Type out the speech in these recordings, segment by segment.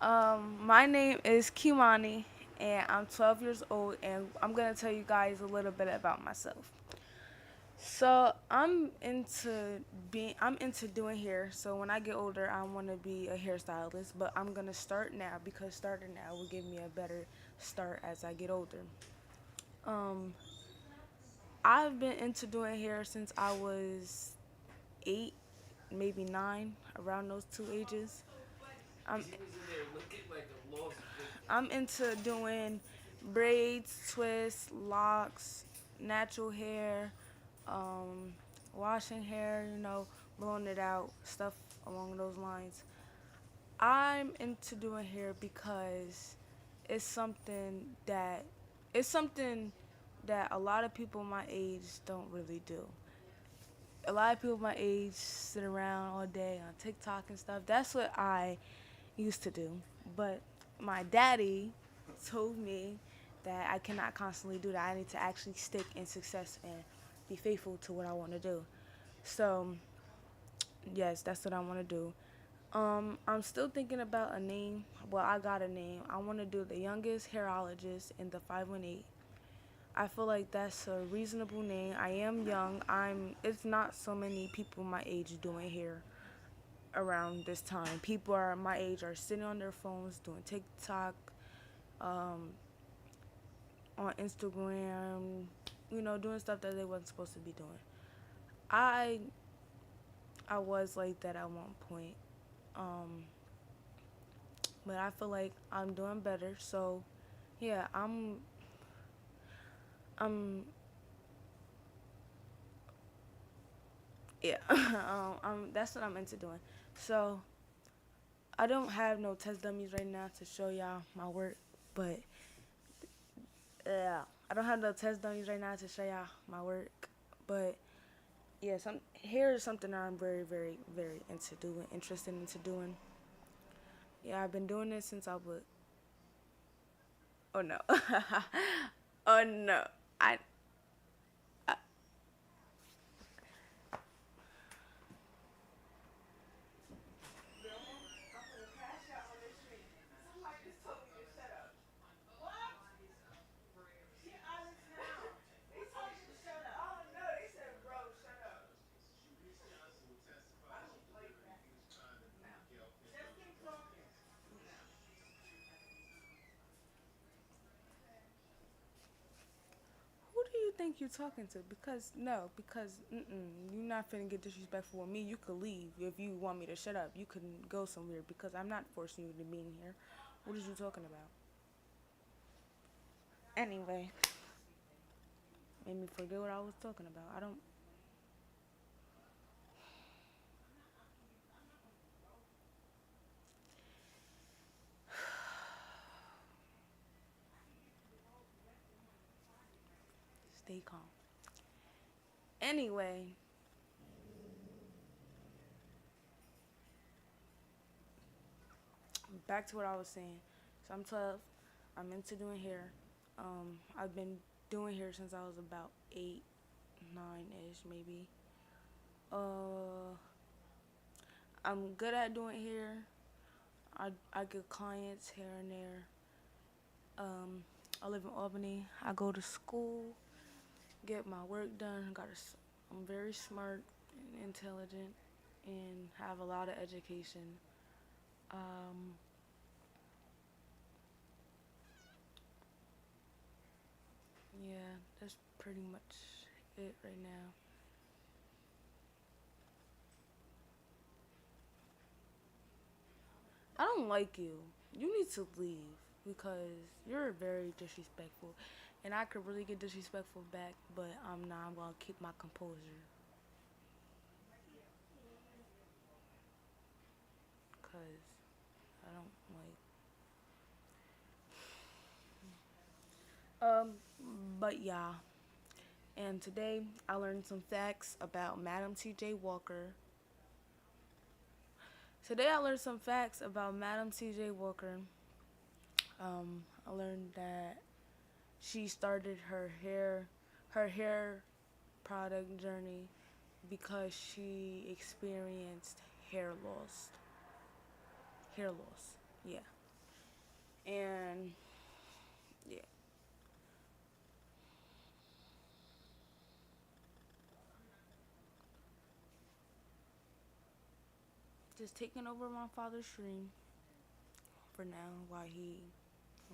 My name is Kimani, and I'm 12 years old, and I'm gonna tell you guys a little bit about myself. So I'm into doing hair. So when I get older, I want to be a hairstylist, but I'm gonna start now because starting now will give me a better start as I get older. Um, I've been into doing hair since I was 8, maybe 9, around those two ages. I'm I'm into doing braids, twists, locks, natural hair, um, washing hair, blowing it out, stuff along those lines. I'm into doing hair because it's something that it's something that a lot of people my age don't really do. A lot of people my age sit around all day on TikTok and stuff. That's what I used to do. But my daddy told me that I cannot constantly do that. I need to actually stick in success and be faithful to what I want to do. So, yes, that's what I want to do. I'm still thinking about a name. Well, I got a name. I want to do the youngest hairologist in the 518. I feel like that's a reasonable name. I am young. It's not so many people my age doing hair around this time. People are my age are sitting on their phones doing TikTok, um, on Instagram, doing stuff that they wasn't supposed to be doing. I I was like that at one point, um, but I feel like I'm doing better. So yeah, I'm yeah, that's what I'm into doing. So I don't have no test dummies right now to show y'all my work, but yeah, I don't have no test dummies right now to show y'all my work, but yeah, hair is something that I'm very, very, very into doing, interested into doing. Yeah, I've been doing this since I was. Oh no. Oh no. I. I Who do you think you're talking to? Because no, because you're not finna get disrespectful with me. You could leave if you want me to shut up. You can go somewhere because I'm not forcing you to be in here. What is you talking about? Anyway, made me forget what I was talking about. I don't. Stay calm. Anyway, back to what I was saying. So I'm 12. I'm into doing hair. I've been doing hair since I was about 8, 9 ish, maybe. Uh, I'm good at doing hair. I get clients here and there. Um, I live in Albany. I go to school, get my work done. I'm very smart and intelligent, and have a lot of education. Um, yeah, that's pretty much it right now. I don't like you. You need to leave because you're very disrespectful. And I could really get disrespectful back, but I'm not. I'm going to keep my composure because I don't like. Um, but yeah. And today I learned some facts about Madam T.J. Walker. Today I learned some facts about Madam T.J. Walker. I learned that she started her hair product journey because she experienced hair loss. Hair loss. Yeah. And yeah, just taking over my father's stream for now while he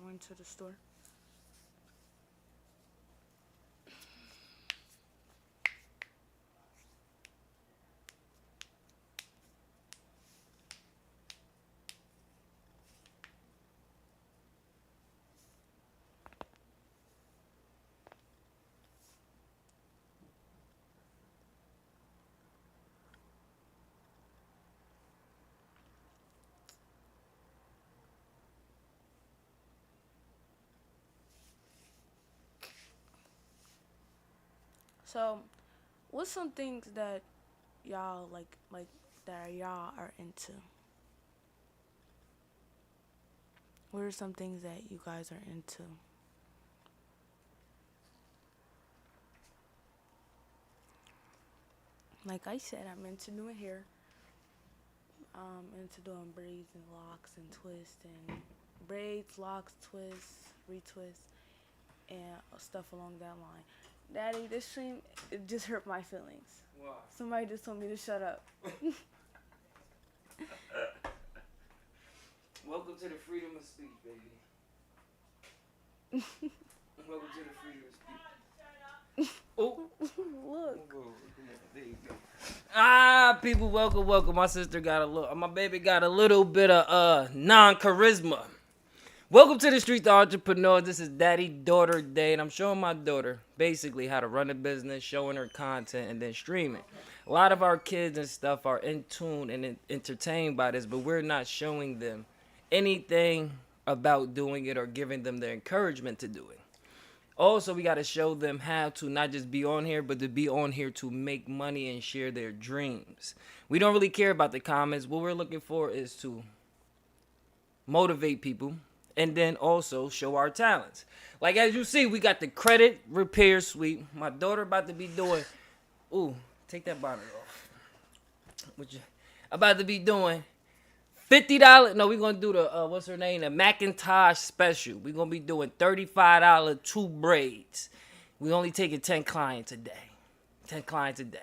went to the store. So, what's some things that y'all like that y'all are into? What are some things that you guys are into? Like I said, I'm into doing hair. Into doing braids and locks and twists and braids, locks, twists, retwists, and stuff along that line. Daddy, this stream it just hurt my feelings. Why? Somebody just told me to shut up. Welcome to the freedom of speech, baby. Welcome to the freedom of speech. Oh, Look. there you go. Ah, people, welcome. My sister got a little, my baby got a little bit of non-charisma. Welcome to the Street Entrepreneur. This is Daddy-Daughter Day, and I'm showing my daughter basically how to run a business, showing her content, and then streaming. A lot of our kids and stuff are in tune and entertained by this, but we're not showing them anything about doing it or giving them the encouragement to do it. Also, we got to show them how to not just be on here, but to be on here to make money and share their dreams. We don't really care about the comments. What we're looking for is to motivate people and then also show our talents. Like as you see, we got the credit repair suite. My daughter about to be doing, ooh, take that bonnet off. About to be doing $50. No, we're gonna do the what's her name? The Macintosh special. We're gonna be doing $35 two braids. We only taking 10 clients a day. 10 clients a day.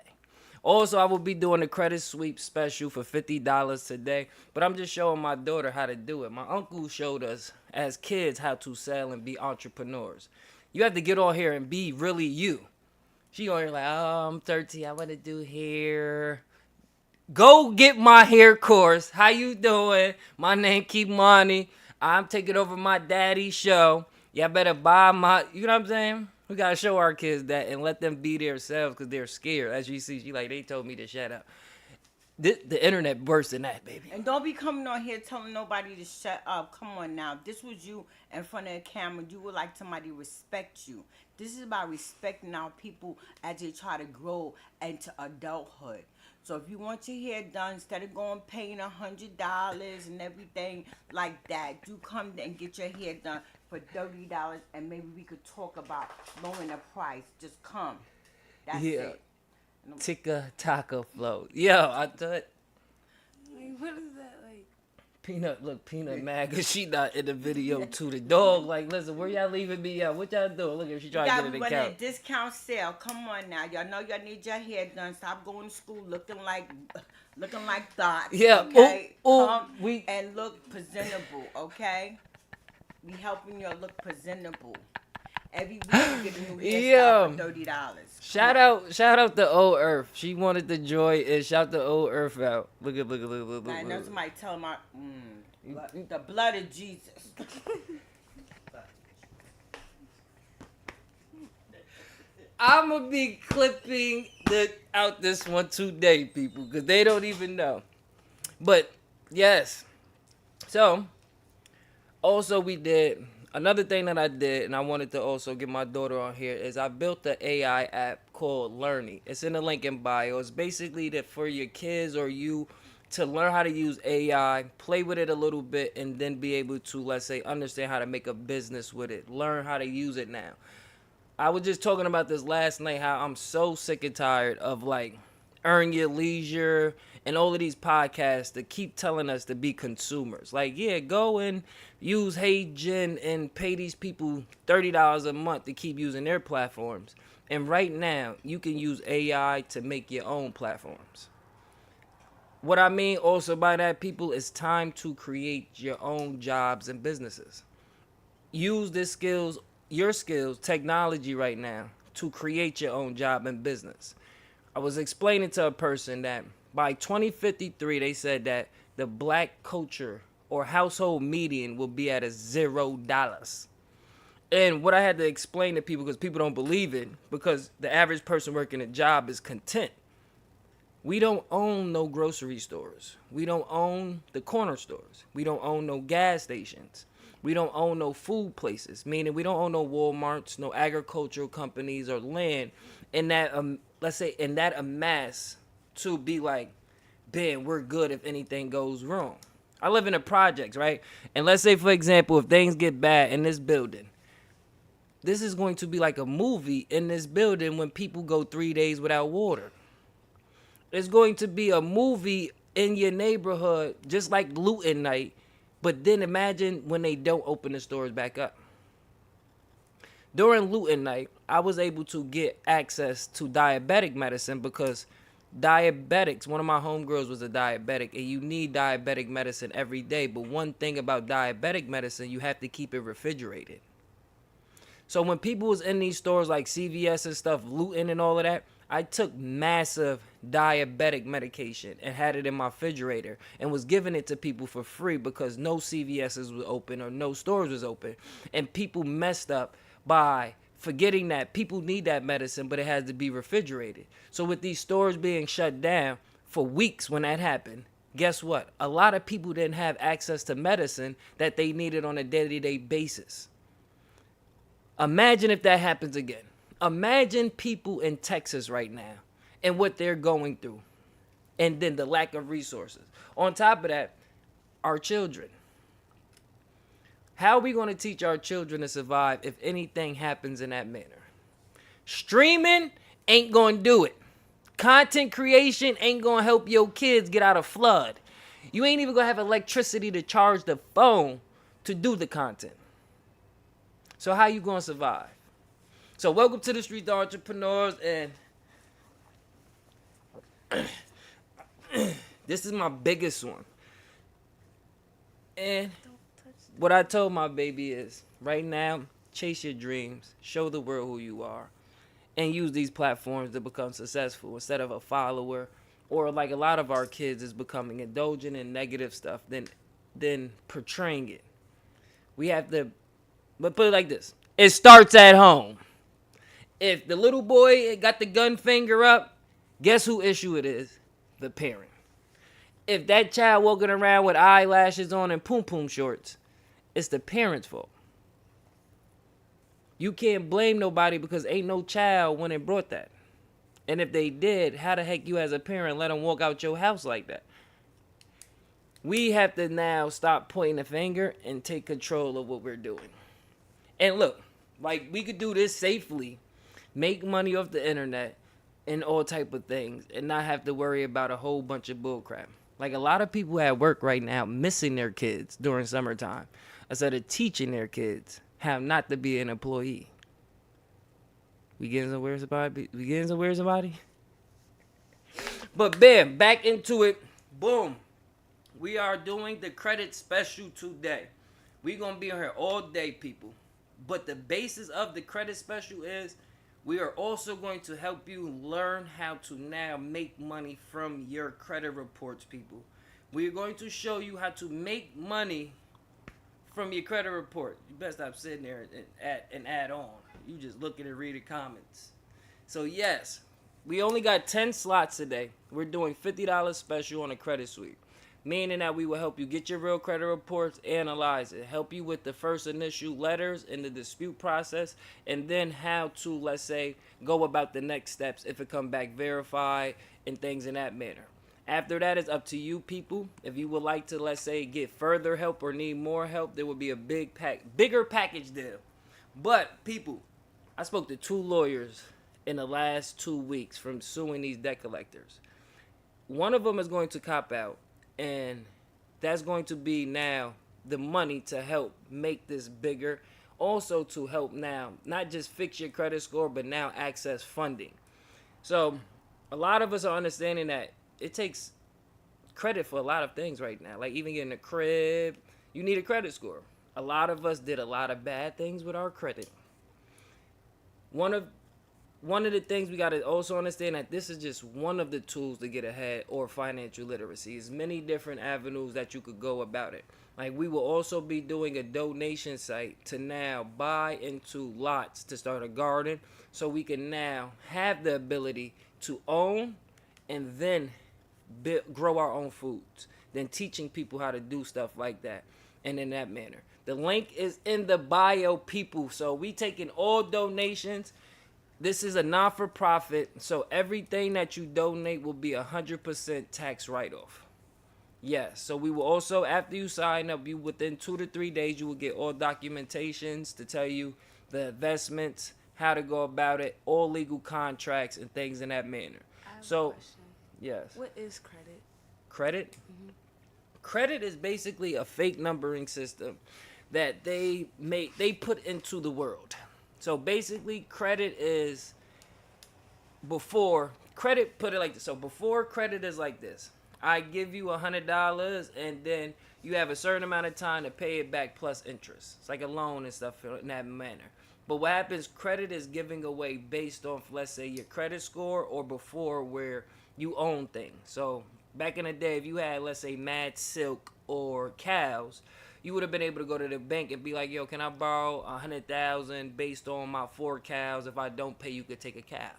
Also, I will be doing the credit sweep special for $50 today. But I'm just showing my daughter how to do it. My uncle showed us as kids how to sell and be entrepreneurs. You have to get on here and be really you. She on here like, oh, I'm 13. I want to do hair. Go get my hair course. How you doing? My name Kimani. I'm taking over my daddy's show. Y'all better buy my, you know what I'm saying? We gotta show our kids that and let them be themselves because they're scared. As you see, she like, they told me to shut up. The internet worse than that, baby. And don't be coming on here telling nobody to shut up. Come on now. This was you in front of the camera. You would like somebody to respect you. This is about respecting our people as they try to grow into adulthood. So if you want your hair done, instead of going paying $100 and everything like that, you come and get your hair done for $30 and maybe we could talk about lowering the price. Just come. That's Yeah. it. Tikka taco flow. Yo, I thought Like, what is that like? Peanut mad because she not in the video too. The dog, like, listen, where y'all leaving me at? What y'all doing? Look, if she trying to get in the Running a couch. discount sale. Come on now, y'all know y'all need your hair done. Stop going to school looking like thoughts. Yeah, Okay. ooh, Come we- and look presentable. Okay. We helping you look presentable. Every week you get a new hairstyle for $30. Shout out to Old Earth. She wanted the joy and shout the Old Earth out. Look. Now, I know somebody tell my the blood of Jesus. I'ma be clipping out this one today, people, because they don't even know. But yes, so also we did another thing that I did, and I wanted to also get my daughter on here is I built the AI app called Learning. It's in the link in bio. It's basically that for your kids or you to learn how to use AI, play with it a little bit, and then be able to, let's say, understand how to make a business with it. Learn how to use it now. I was just talking about this last night, how I'm so sick and tired of like earn your leisure and all of these podcasts to keep telling us to be consumers. Like, yeah, go and use HeyGen and pay these people $30 a month to keep using their platforms. And right now, you can use AI to make your own platforms. What I mean also by that, people, is time to create your own jobs and businesses. Use this skills, your skills, technology right now to create your own job and business. I was explaining to a person that by 2053, they said that the black culture or household median will be at $0. And what I had to explain to people, because people don't believe it, because the average person working a job is content. We don't own no grocery stores. We don't own the corner stores. We don't own no gas stations. We don't own no food places, meaning we don't own no Walmarts, no agricultural companies or land in that, let's say, in that amass to be like, man, we're good if anything goes wrong. I live in the projects, right? And let's say, for example, if things get bad in this building, this is going to be like a movie in this building when people go 3 days without water. It's going to be a movie in your neighborhood, just like looting night. But then imagine when they don't open the stores back up. During looting night, I was able to get access to diabetic medicine because diabetics, one of my homegirls was a diabetic, and you need diabetic medicine every day. But one thing about diabetic medicine, you have to keep it refrigerated. So when people was in these stores like CVS and stuff, looting and all of that, I took massive diabetic medication and had it in my refrigerator and was giving it to people for free because no CVS's was open or no stores was open. And people messed up by forgetting that people need that medicine, but it has to be refrigerated. So with these stores being shut down for weeks when that happened, guess what? A lot of people didn't have access to medicine that they needed on a day-to-day basis. Imagine if that happens again. Imagine people in Texas right now and what they're going through, and then the lack of resources. On top of that, our children. How are we going to teach our children to survive if anything happens in that manner? Streaming ain't going to do it. Content creation ain't going to help your kids get out of flood. You ain't even going to have electricity to charge the phone to do the content. So how you going to survive? So welcome to the Street Entrepreneurs, and this is my biggest one. And what I told my baby is, right now, chase your dreams, show the world who you are, and use these platforms to become successful instead of a follower, or like a lot of our kids is becoming indulgent in negative stuff, then portraying it. We have to, but put it like this. It starts at home. If the little boy got the gun finger up, guess who issue it is? The parent. If that child walking around with eyelashes on and poom-poom shorts, it's the parent's fault. You can't blame nobody because ain't no child went and brought that. And if they did, how the heck you as a parent let them walk out your house like that? We have to now stop pointing the finger and take control of what we're doing. And look, like, we could do this safely, make money off the internet and all type of things, and not have to worry about a whole bunch of bullcrap. Like, a lot of people at work right now missing their kids during summertime instead of teaching their kids how not to be an employee. We getting somewhere, somebody? But bam, back into it. Boom. We are doing the credit special today. We're going to be on here all day, people. But the basis of the credit special is we are also going to help you learn how to now make money from your credit reports, people. We are going to show you how to make money from your credit report. You better stop sitting there and add on. You just look at it, read the comments. So yes, we only got 10 slots today. We're doing $50 special on a credit suite. Meaning that we will help you get your real credit reports, analyze it, help you with the first initial letters in the dispute process, and then how to, let's say, go about the next steps if it come back verified and things in that manner. After that, it's up to you, people. If you would like to, let's say, get further help or need more help, there would be a bigger package deal. But, people, I spoke to 2 lawyers in the last 2 weeks from suing these debt collectors. one of them is going to cop out, and that's going to be now the money to help make this bigger. Also to help now not just fix your credit score, but now access funding. So a lot of us are understanding that it takes credit for a lot of things right now. Like even getting a crib, you need a credit score. A lot of us did a lot of bad things with our credit. One of the things we got to also understand that this is just one of the tools to get ahead or financial literacy. There's many different avenues that you could go about it. Like we will also be doing a donation site to now buy into lots to start a garden, so we can now have the ability to own and then grow our own foods. Then teaching people how to do stuff like that and in that manner. The link is in the bio, people. So we taking all donations. This is a non-for-profit, so everything that you donate will be 100% tax write-off. Yes, so we will also, after you sign up, you within 2 to 3 days, you will get all documentations to tell you the investments, how to go about it, all legal contracts and things in that manner. I have So, a question. yes. What is credit? Credit? Credit is basically a fake numbering system that they put into the world. So basically, credit is put it like this. So before, credit is like this. I give you $100 and then you have a certain amount of time to pay it back plus interest. It's like a loan and stuff in that manner. But what happens, credit is giving away based off, let's say, your credit score or before where you own things. So back in the day, if you had, let's say, Mad Silk or cows, you would have been able to go to the bank and be like, yo, can I borrow $100,000 based on my 4 cows? If I don't pay, you could take a cow.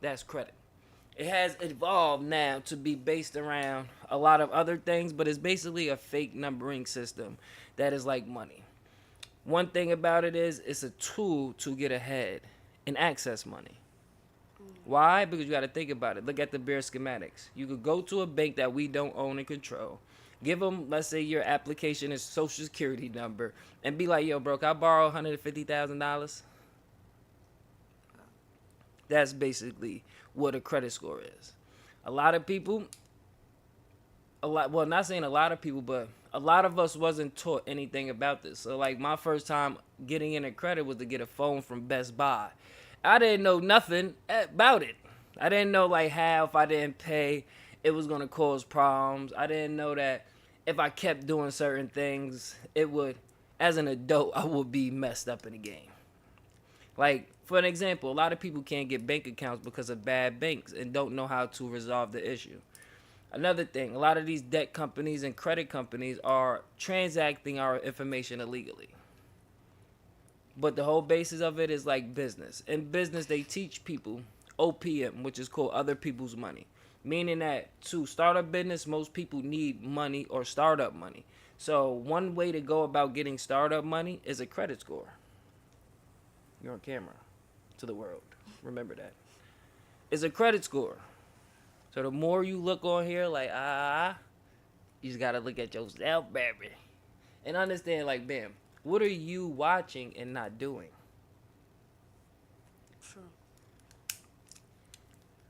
That's credit. It has evolved now to be based around a lot of other things, but it's basically a fake numbering system that is like money. One thing about it is it's a tool to get ahead and access money. Why? Because you got to think about it. Look at the bare schematics. You could go to a bank that we don't own and control. Give them, let's say your application is social security number, and be like, yo, bro, can I borrow $150,000? That's basically what a credit score is. A lot of people, well, not saying a lot of people, but a lot of us wasn't taught anything about this. So like my first time getting into credit was to get a phone from Best Buy. I didn't know nothing about it. I didn't know like how if I didn't pay, it was going to cause problems. I didn't know that if I kept doing certain things, it would, as an adult, I would be messed up in the game. Like, for an example, a lot of people can't get bank accounts because of bad banks and don't know how to resolve the issue. Another thing, a lot of these debt companies and credit companies are transacting our information illegally. But the whole basis of it is like business. In business, they teach people OPM, which is called other people's money. Meaning that to start a business, most people need money or startup money. So one way to go about getting startup money is a credit score. You're on camera to the world. Remember that. It's a credit score. So the more you look on here like, you just got to look at yourself, baby. And understand like, bam, what are you watching and not doing? True.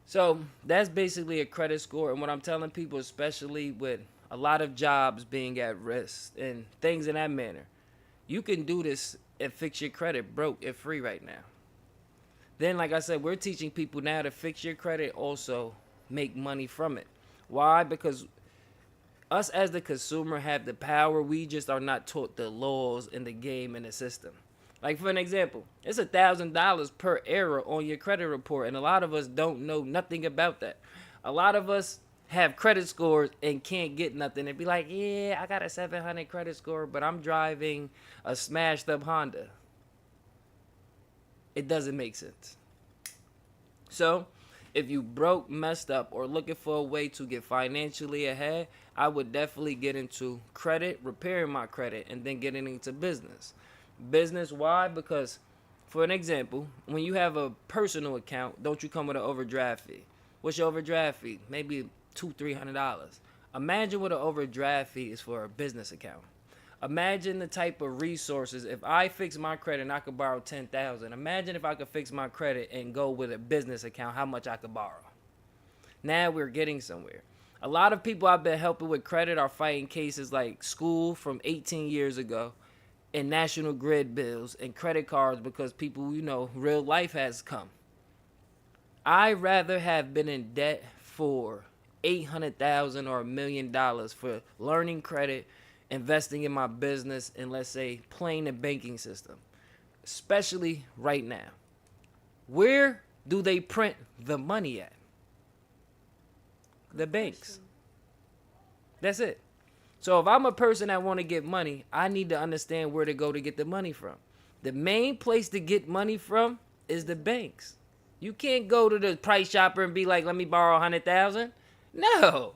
So that's basically a credit score. And what I'm telling people, especially with a lot of jobs being at risk and things in that manner, you can do this and fix your credit broke and free right now. Then, like I said, we're teaching people now to fix your credit, also make money from it. Why? Because us as the consumer have the power. We just are not taught the laws in the game and the system. Like, for an example, it's $1,000 per error on your credit report, and a lot of us don't know nothing about that. A lot of us have credit scores and can't get nothing and be like, yeah, I got a 700 credit score, but I'm driving a smashed up Honda. It doesn't make sense. So if you broke, messed up, or looking for a way to get financially ahead, I would definitely get into credit, repairing my credit, and then getting into business. Business, why? Because, for an example, when you have a personal account, don't you come with an overdraft fee? What's your overdraft fee? Maybe $200-$300. Imagine what an overdraft fee is for a business account. Imagine the type of resources. If I fix my credit and I could borrow $10,000, imagine if I could fix my credit and go with a business account, how much I could borrow. Now we're getting somewhere. A lot of people I've been helping with credit are fighting cases like school from 18 years ago and National Grid bills and credit cards because people, real life has come. I'd rather have been in debt for $800,000 or $1 million for learning credit, investing in my business, and let's say playing the banking system, especially right now. Where do they print the money at? The banks. That's it. So if I'm a person that want to get money, I need to understand where to go to get the money from. The main place to get money from is the banks. You can't go to the price chopper and be like, let me borrow $100,000. No.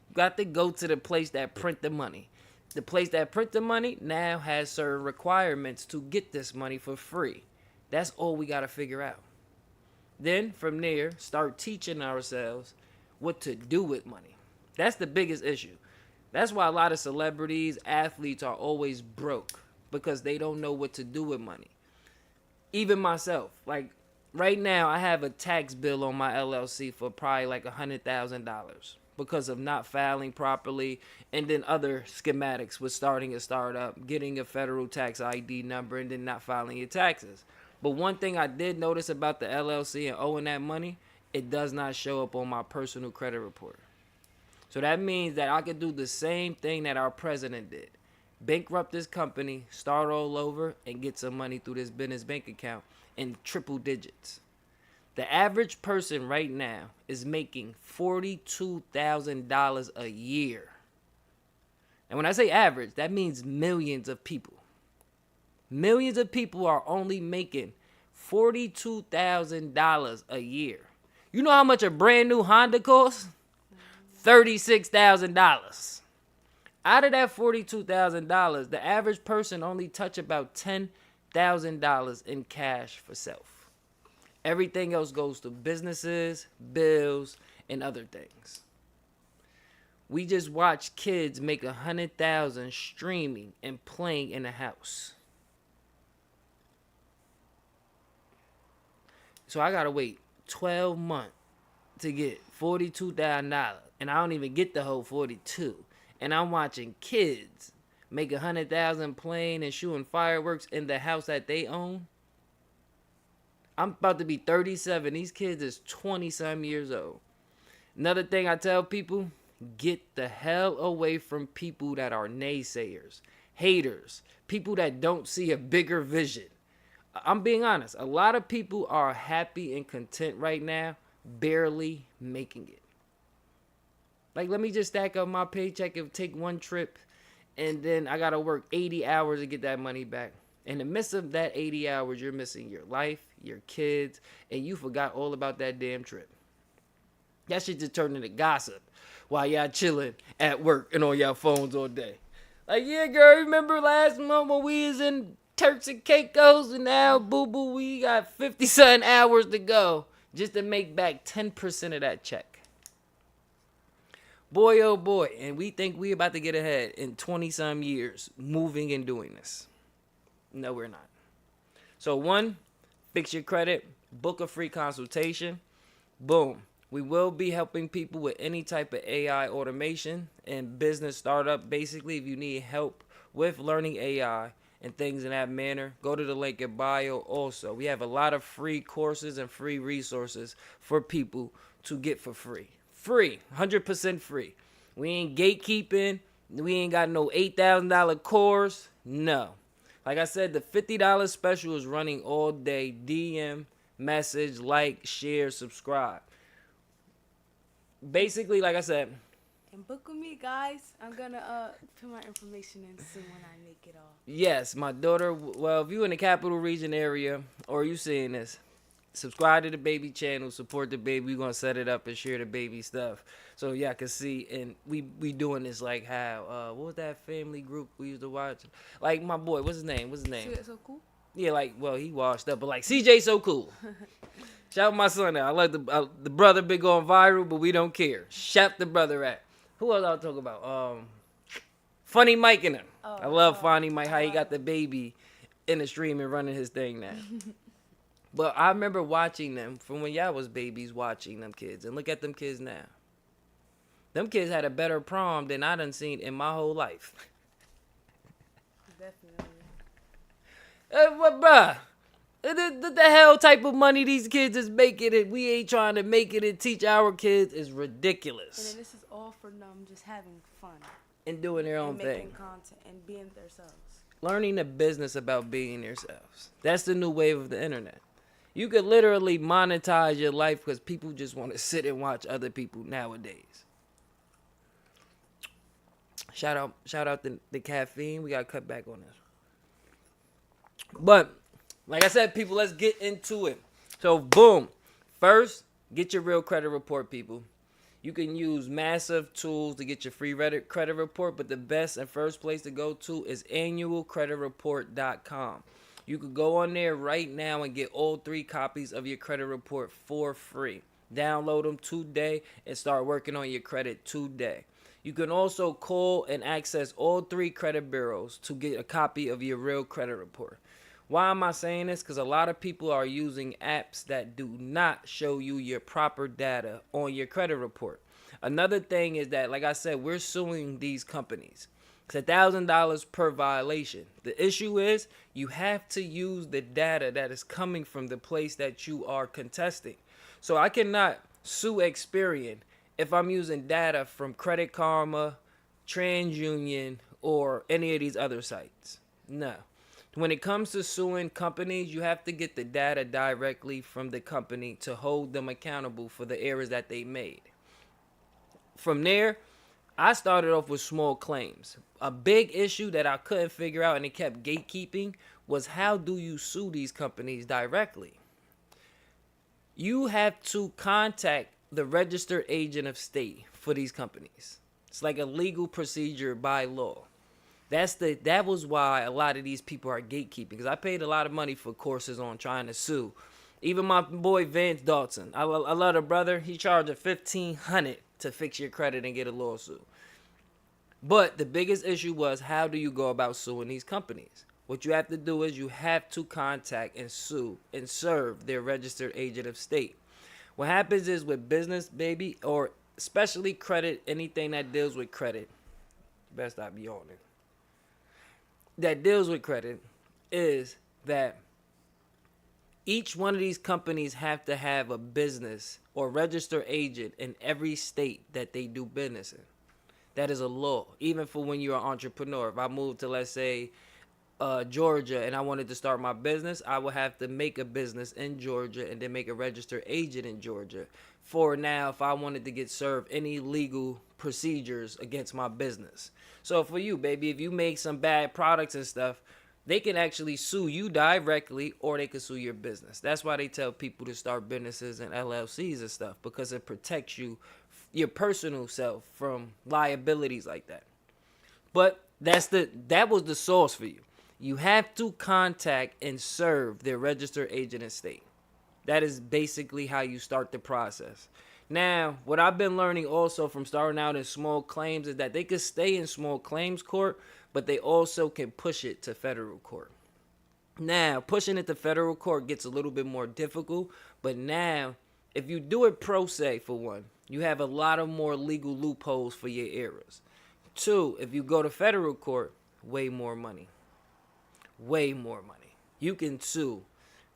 You got to go to the place that print the money. The place that print the money now has certain requirements to get this money for free. That's all we got to figure out. Then from there, start teaching ourselves what to do with money. That's the biggest issue. That's why a lot of celebrities, athletes are always broke because they don't know what to do with money. Even myself, like right now, I have a tax bill on my LLC for probably like $100,000 because of not filing properly, and then other schematics with starting a startup, getting a federal tax ID number, and then not filing your taxes. But one thing I did notice about the LLC and owing that money, it does not show up on my personal credit report. So that means that I could do the same thing that our president did. Bankrupt this company, start all over, and get some money through this business bank account in triple digits. The average person right now is making $42,000 a year. And when I say average, that means millions of people. Millions of people are only making $42,000 a year. You know how much a brand new Honda costs? $36,000. Out of that $42,000, the average person only touch about $10,000 in cash for self. Everything else goes to businesses, bills, and other things. We just watch kids make $100,000 streaming and playing in a house. So I gotta wait 12 months to get $42,000, and I don't even get the whole 42. And I'm watching kids make $100,000 playing and shooting fireworks in the house that they own. I'm about to be 37. These kids is 20-some years old. Another thing I tell people, get the hell away from people that are naysayers, haters, people that don't see a bigger vision. I'm being honest. A lot of people are happy and content right now, barely making it. Like, let me just stack up my paycheck and take one trip, and then I got to work 80 hours to get that money back. In the midst of that 80 hours, you're missing your life, your kids, and you forgot all about that damn trip. That shit just turned into gossip while y'all chilling at work and on y'all phones all day. Like, yeah, girl, remember last month when we was in Turks and Caicos, and now, boo-boo, we got 50-something hours to go just to make back 10% of that check. Boy, oh boy, and we think we about to get ahead in 20-some years moving and doing this. No, we're not. So one, fix your credit, book a free consultation. Boom. We will be helping people with any type of AI automation and business startup. Basically, if you need help with learning AI and things in that manner, go to the link in bio also. We have a lot of free courses and free resources for people to get for free. Free, 100% free. We ain't gatekeeping. We ain't got no $8,000 course. No. Like I said, the $50 special is running all day. DM, message, like, share, subscribe. Basically, like I said. And book with me, guys. I'm going to put my information in soon when I make it all. Yes, my daughter. Well, if you in the capital region area or you seeing this, subscribe to the baby channel, support the baby. We're going to set it up and share the baby stuff so y'all can see. And we doing this like how, what was that family group we used to watch? Like my boy, what's his name? CJ So Cool? Yeah, like, well, he washed up, but like CJ So Cool. Shout my son out. I like the brother been going viral, but we don't care. Shout the brother at. Who else I'll talk about? Funny Mike and him. I love Funny Mike, how he got the baby in the stream and running his thing now. But I remember watching them from when y'all was babies, watching them kids, and look at them kids now. Them kids had a better prom than I done seen in my whole life. Definitely. But bruh, the hell type of money these kids is making it, we ain't trying to make it and teach our kids is And ridiculous. then this is all for them just having fun And doing their own and making thing. content and being themselves. Learning the business about being yourselves. That's the new wave of the internet. You could literally monetize your life because people just want to sit and watch other people nowadays. Shout out the caffeine. We got to cut back on this. But, like I said, people, let's get into it. So, boom. First, get your real credit report, people. You can use massive tools to get your free credit report, but the best and first place to go to is annualcreditreport.com. You could go on there right now and get all 3 copies of your credit report for free. Download them today and start working on your credit today. You can also call and access all 3 credit bureaus to get a copy of your real credit report. Why am I saying this? Because a lot of people are using apps that do not show you your proper data on your credit report. Another thing is that, like I said, we're suing these companies. It's $1,000 per violation. The issue is you have to use the data that is coming from the place that you are contesting. So I cannot sue Experian if I'm using data from Credit Karma, TransUnion, or any of these other sites. No. When it comes to suing companies, you have to get the data directly from the company to hold them accountable for the errors that they made. From there, I started off with small claims. A big issue that I couldn't figure out and it kept gatekeeping was how do you sue these companies directly? You have to contact the registered agent of state for these companies. It's like a legal procedure by law. That was why a lot of these people are gatekeeping. Because I paid a lot of money for courses on trying to sue. Even my boy Vance Dalton, I love the brother. He charged $1,500 to fix your credit and get a lawsuit. But the biggest issue was how do you go about suing these companies? What you have to do is you have to contact and sue and serve their registered agent of state. What happens is with business, baby, or especially credit, anything that deals with credit, best not be on it. That deals with credit is that each one of these companies have to have a business or registered agent in every state that they do business in. That is a law, even for when you're an entrepreneur. If I moved to, let's say, Georgia and I wanted to start my business, I would have to make a business in Georgia and then make a registered agent in Georgia. For now, if I wanted to get served any legal procedures against my business. So for you, baby, if you make some bad products and stuff, they can actually sue you directly or they can sue your business. That's why they tell people to start businesses and LLCs and stuff, because it protects you, your personal self, from liabilities like that. But that was the source for you. You have to contact and serve their registered agent in state. That is basically how you start the process. Now, what I've been learning also from starting out in small claims is that they could stay in small claims court, but they also can push it to federal court. Now, pushing it to federal court gets a little bit more difficult, but now, if you do it pro se, for one, you have a lot of more legal loopholes for your errors. 2, if you go to federal court, way more money. Way more money. You can sue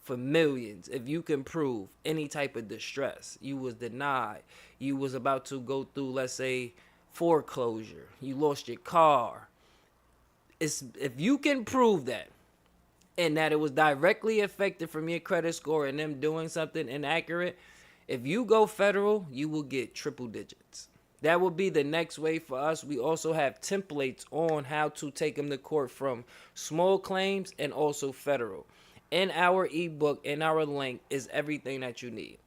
for millions if you can prove any type of distress. You was denied. You was about to go through, let's say, foreclosure. You lost your car. If you can prove that and that it was directly affected from your credit score and them doing something inaccurate, if you go federal, you will get triple digits. That will be the next wave for us. We also have templates on how to take them to court from small claims and also federal. In our ebook, in our link, is everything that you need.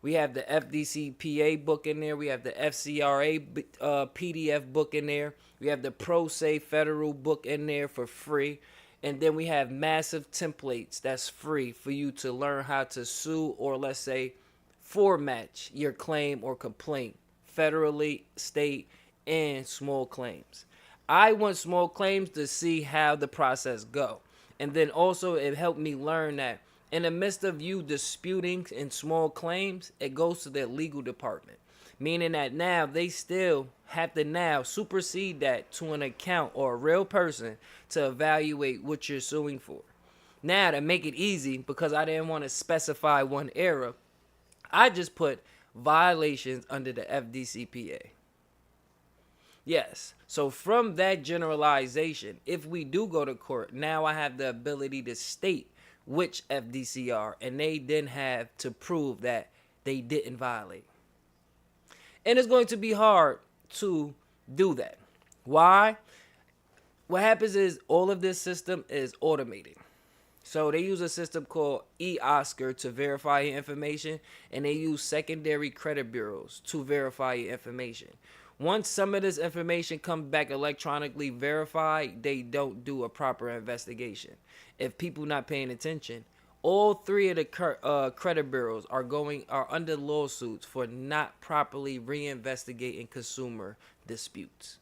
We have the FDCPA book in there. We have the FCRA PDF book in there. We have the Pro Se Federal book in there for free. And then we have massive templates that's free for you to learn how to sue or, let's say, format your claim or complaint federally, state, and small claims. I want small claims to see how the process go. And then also it helped me learn that In the midst of you disputing in small claims, it goes to their legal department. Meaning that now they still have to now supersede that to an account or a real person to evaluate what you're suing for. Now, to make it easy, because I didn't want to specify one era, I just put violations under the FDCPA. Yes. So from that generalization, if we do go to court, now I have the ability to state which FDCR, and they then have to prove that they didn't violate. And it's going to be hard to do that. Why? What happens is all of this system is automated. So they use a system called eOscar to verify your information, and they use secondary credit bureaus to verify your information. Once some of this information comes back electronically verified, they don't do a proper investigation. If people not paying attention, all three of the credit bureaus are under lawsuits for not properly reinvestigating consumer disputes.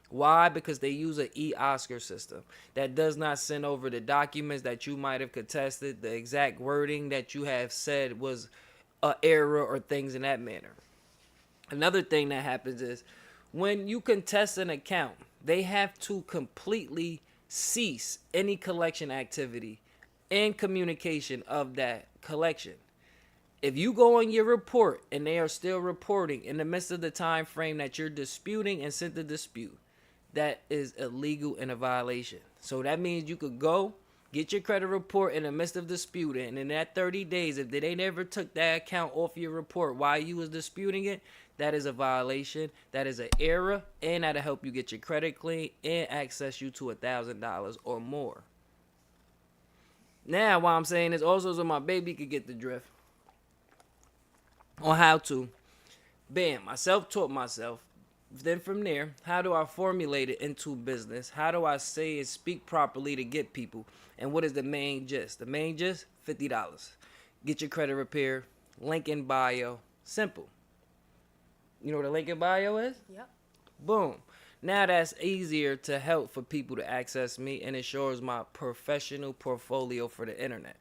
Why? Because they use an eOscar system that does not send over the documents that you might have contested, the exact wording that you have said was an error or things in that manner. Another thing that happens is when you contest an account, they have to completely cease any collection activity and communication of that collection. If you go on your report and they are still reporting in the midst of the time frame that you're disputing and sent the dispute, that is illegal and a violation. So that means you could go get your credit report in the midst of disputing, and in that 30 days, if they never took that account off your report while you was disputing it, that is a violation. That is an error, and that'll help you get your credit clean and access you to $1,000 or more. Now, what I'm saying is also so my baby could get the drift on how to, bam, I self-taught myself. Then from there, how do I formulate it into business? How do I say and speak properly to get people? And what is the main gist? The main gist, $50. Get your credit repaired. Link in bio. Simple. You know what a link in bio is? Yep. Boom. Now that's easier to help for people to access me, and it shows my professional portfolio for the internet.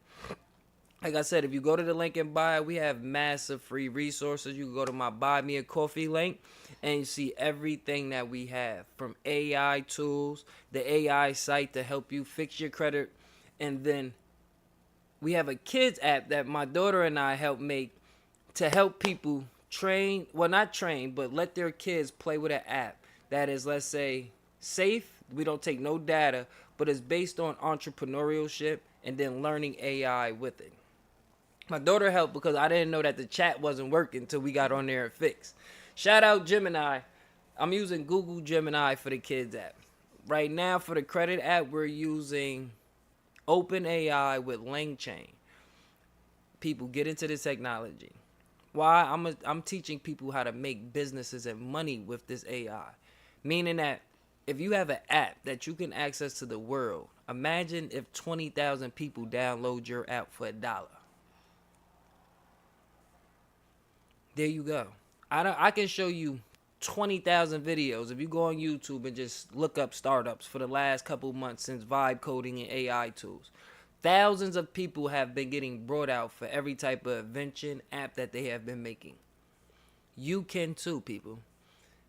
Like I said, if you go to the link in bio, we have massive free resources. You can go to my Buy Me a Coffee link and you see everything that we have, from AI tools, the AI site to help you fix your credit. And then we have a kids app that my daughter and I help make to help people train, well, not train, but let their kids play with an app that is, let's say, safe. We don't take no data, but it's based on entrepreneurship and then learning AI with it. My daughter helped because I didn't know that the chat wasn't working until we got on there and fixed. Shout out Gemini. I'm using Google Gemini for the kids app. Right now for the credit app, we're using OpenAI with LangChain. People, get into this technology. Why? I'm teaching people how to make businesses and money with this AI. Meaning that if you have an app that you can access to the world, imagine if 20,000 people download your app for $1. There you go. I can show you 20,000 videos if you go on YouTube and just look up startups for the last couple months since vibe coding and AI tools. Thousands of people have been getting brought out for every type of invention app that they have been making. You can too, people.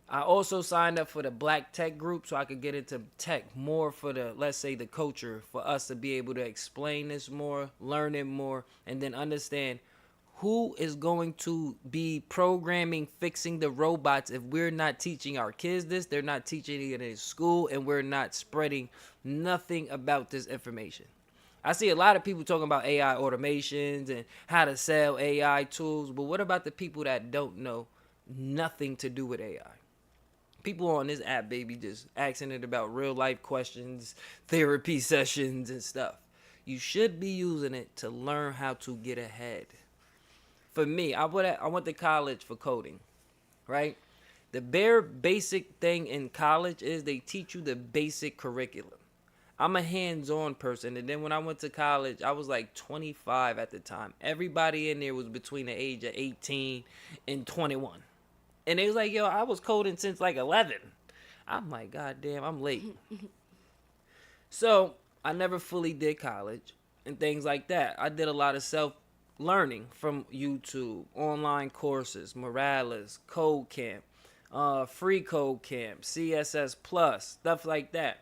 I also signed up for the Black Tech group so I could get into tech more for the, let's say, the culture, for us to be able to explain this more, learn it more, and then understand who is going to be programming, fixing the robots if we're not teaching our kids this, they're not teaching it in school, and we're not spreading nothing about this information. I see a lot of people talking about AI automations and how to sell AI tools, but what about the people that don't know nothing to do with AI? People on this app, baby, just asking it about real life questions, therapy sessions and stuff. You should be using it to learn how to get ahead. For me, I went to college for coding, right? The bare basic thing in college is they teach you the basic curriculum. I'm a hands-on person, and then when I went to college, I was like 25 at the time. Everybody in there was between the age of 18 and 21. And they was like, yo, I was coding since like 11. I'm like, God damn, I'm late. So I never fully did college. and things like that. I did a lot of self learning from YouTube, online courses, Morales, Code Camp, Free Code Camp, CSS Plus, stuff like that.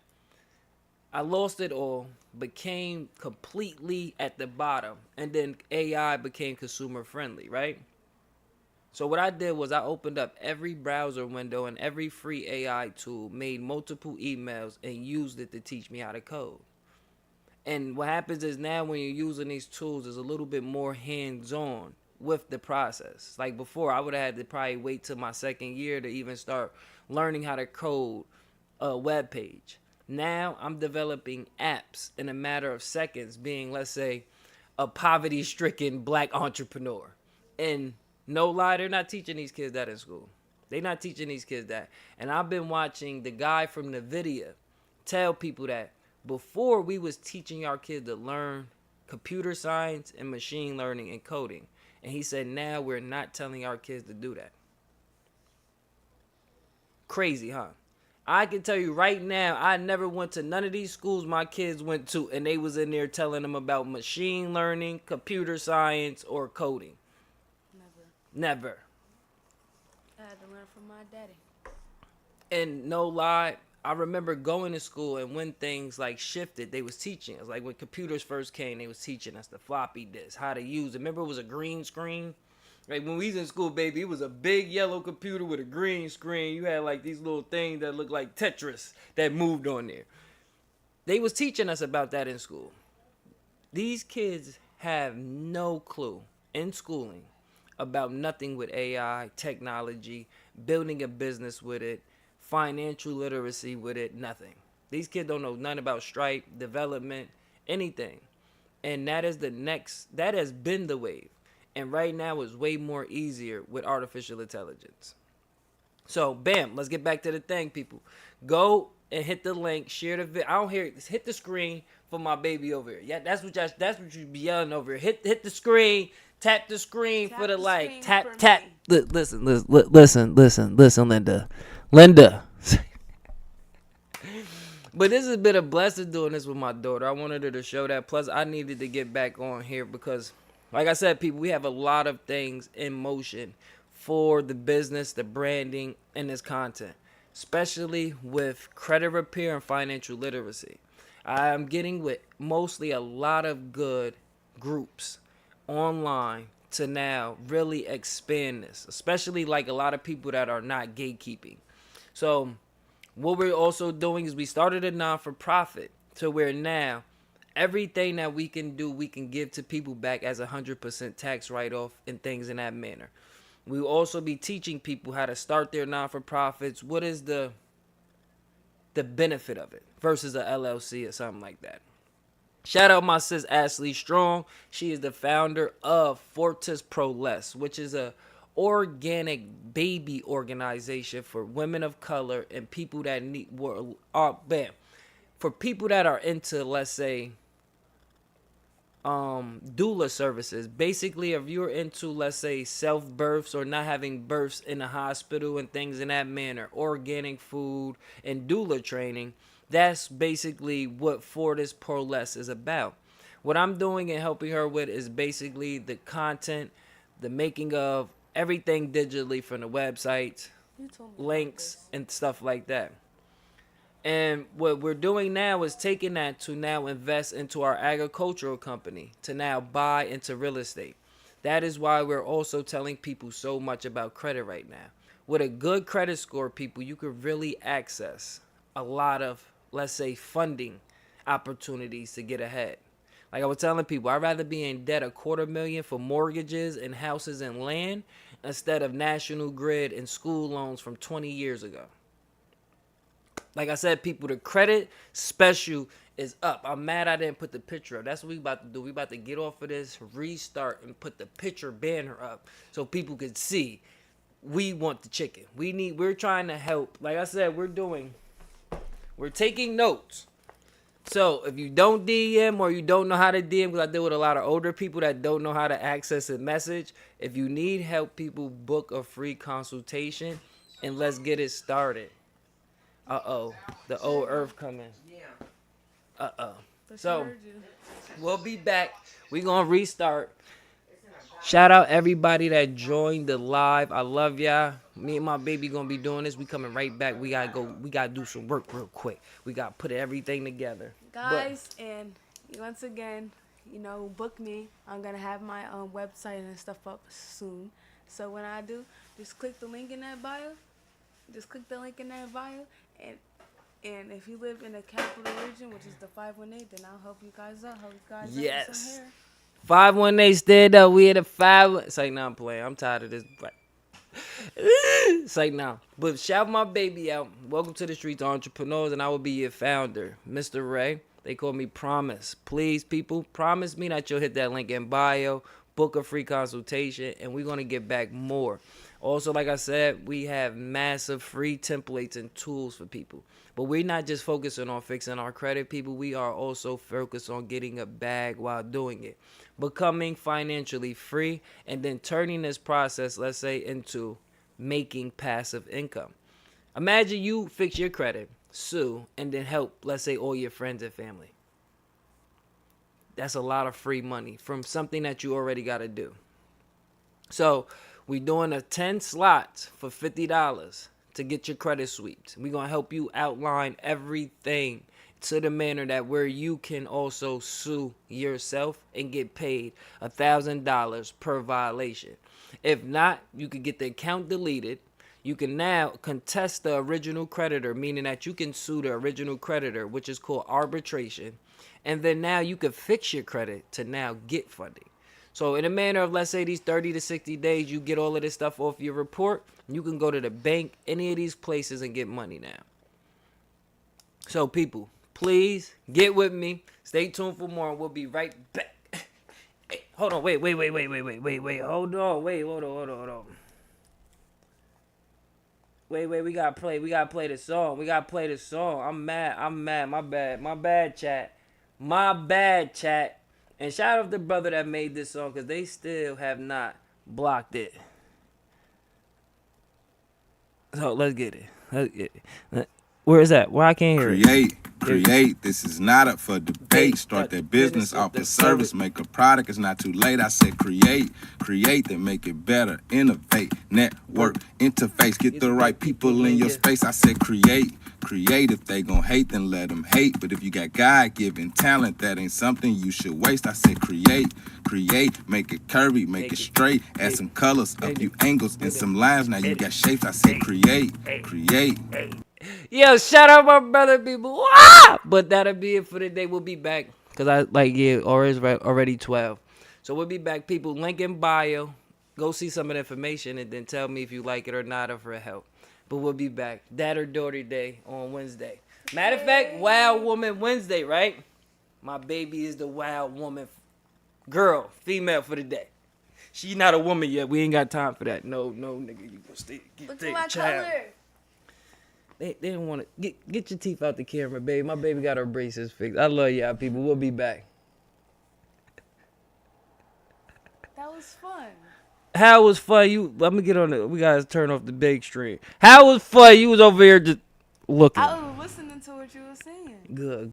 I lost it all, became completely at the bottom, and then AI became consumer friendly, right? So what I did was I opened up every browser window and every free AI tool, made multiple emails, and used it to teach me how to code. And what happens is now when you're using these tools, is a little bit more hands-on with the process. Like before, I would have had to probably wait till my second year to even start learning how to code a web page. Now I'm developing apps in a matter of seconds, being, let's say, a poverty-stricken black entrepreneur. And no lie, they're not teaching these kids that in school. They're not teaching these kids that. And I've been watching the guy from NVIDIA tell people that before we was teaching our kids to learn computer science and machine learning and coding. And he said now we're not telling our kids to do that. Crazy, huh? I can tell you right now, I never went to none of these schools my kids went to, and they was in there telling them about machine learning, computer science, or coding. Never. I had to learn from my daddy. And no lie, I remember going to school, and when things like shifted, they was teaching us. Like when computers first came, they was teaching us the floppy disk, how to use it. Remember it was a green screen? Like when we was in school, baby, it was a big yellow computer with a green screen. You had like these little things that looked like Tetris that moved on there. They was teaching us about that in school. These kids have no clue in schooling about nothing with AI, technology, building a business with it, financial literacy with it, nothing. These kids don't know nothing about Stripe, development, anything. And that has been the wave. And right now it's way more easier with artificial intelligence. So, bam, let's get back to the thing, people. Go and hit the link, share the video. I don't hear it. Hit the screen for my baby over here. Yeah, that's what you be yelling over here. Hit the screen, tap the screen for the like. Tap. Listen, Linda. But this has been a blessing doing this with my daughter. I wanted her to show that. Plus, I needed to get back on here because, like I said, people, we have a lot of things in motion for the business, the branding, and this content, especially with credit repair and financial literacy. I'm getting with mostly a lot of good groups online to now really expand this, especially like a lot of people that are not gatekeeping. So what we're also doing is we started a non-for-profit to where now everything that we can do, we can give to people back as 100% tax write-off and things in that manner. We will also be teaching people how to start their non-for-profits. What is the benefit of it versus a LLC or something like that. Shout out my sis Ashley Strong. She is the founder of Fortis Pro Less, which is a organic baby organization for women of color and people that for people that are into, let's say, doula services. Basically, if you're into, let's say, self births or not having births in a hospital and things in that manner, organic food and doula training, that's basically what Fortis Pro Less is about. What I'm doing and helping her with is basically the content, the making of everything digitally from the websites, links, and stuff like that. And what we're doing now is taking that to now invest into our agricultural company, to now buy into real estate. That is why we're also telling people so much about credit right now. With a good credit score, people, you could really access a lot of, let's say, funding opportunities to get ahead. Like I was telling people, I'd rather be in debt $250,000 for mortgages and houses and land instead of National Grid and school loans from 20 years ago. Like I said, people, the credit special is up. I'm mad I didn't put the picture up. That's what we about to do. We about to get off of this, restart, and put the picture banner up so people can see we want the chicken. We're trying to help. Like I said, we're taking notes. So if you don't DM or you don't know how to DM, because I deal with a lot of older people that don't know how to access a message, if you need help, people, book a free consultation and let's get it started. The old earth coming. Yeah. So We'll be back. We gonna restart. Shout out everybody that joined the live. I love y'all. Me and my baby gonna be doing this. We coming right back. We gotta go. We gotta do some work real quick. We gotta put everything together. Guys, and once again, book me. I'm gonna have my website and stuff up soon. So when I do, just click the link in that bio. And if you live in the capital region, which is the 518, then I'll help you guys out. Help you guys out with some hair. 518 stand up. We at a 5. It's like, nah, I'm playing. I'm tired of this. It's like, nah. But shout my baby out. Welcome to the Streets Entrepreneurs, and I will be your founder, Mr. Ray. They call me Promise. Please, people, promise me that you'll hit that link in bio, book a free consultation, and we're going to get back more. Also, like I said, we have massive free templates and tools for people. But we're not just focusing on fixing our credit, people. We are also focused on getting a bag while doing it. Becoming financially free and then turning this process, let's say, into making passive income. Imagine you fix your credit, sue, and then help, let's say, all your friends and family. That's a lot of free money from something that you already got to do. So we're doing a 10 slots for $50 to get your credit swept. We're going to help you outline everything to the manner that where you can also sue yourself and get paid $1,000 per violation. If not, you could get the account deleted. You can now contest the original creditor, meaning that you can sue the original creditor, which is called arbitration. And then now you can fix your credit to now get funding. So in a manner of, let's say, these 30 to 60 days, you get all of this stuff off your report. You can go to the bank, any of these places, and get money now. So people, please get with me. Stay tuned for more, and we'll be right back. Hey, hold on, wait. Hold on. Wait, we gotta play the song. I'm mad. My bad, chat. And shout out to the brother that made this song, because they still have not blocked it. So let's get it. Where is that? Where I can't hear it. Create. This is not up for debate. Start that business off the service. Make a product. It's not too late. I said create, then make it better. Innovate, network, interface. Get the right people in your space. I said create. If they gon' hate, then let them hate. But if you got God-given talent, that ain't something you should waste. I said create, make it curvy, make it straight. Add some colors, a few angles, and some lines. Now you got shapes. I said create. Yo, shout out my brother, people. Ah! But that'll be it for today. We'll be back, because already 12. So we'll be back, people. Link in bio. Go see some of the information and then tell me if you like it or not, or for help. But we'll be back. Dad or Daughter Day on Wednesday. Matter of fact, Wild Woman Wednesday, right? My baby is the wild woman. Girl, female for the day. She not a woman yet. We ain't got time for that. No, nigga. You gonna stay. Look at my color. They didn't want to get your teeth out the camera, baby. My baby got her braces fixed. I love y'all, people. We'll be back. That was fun. How was fun? Let me get on it. We gotta turn off the big screen. How was fun? You was over here just looking. I was listening to what you were saying. Good.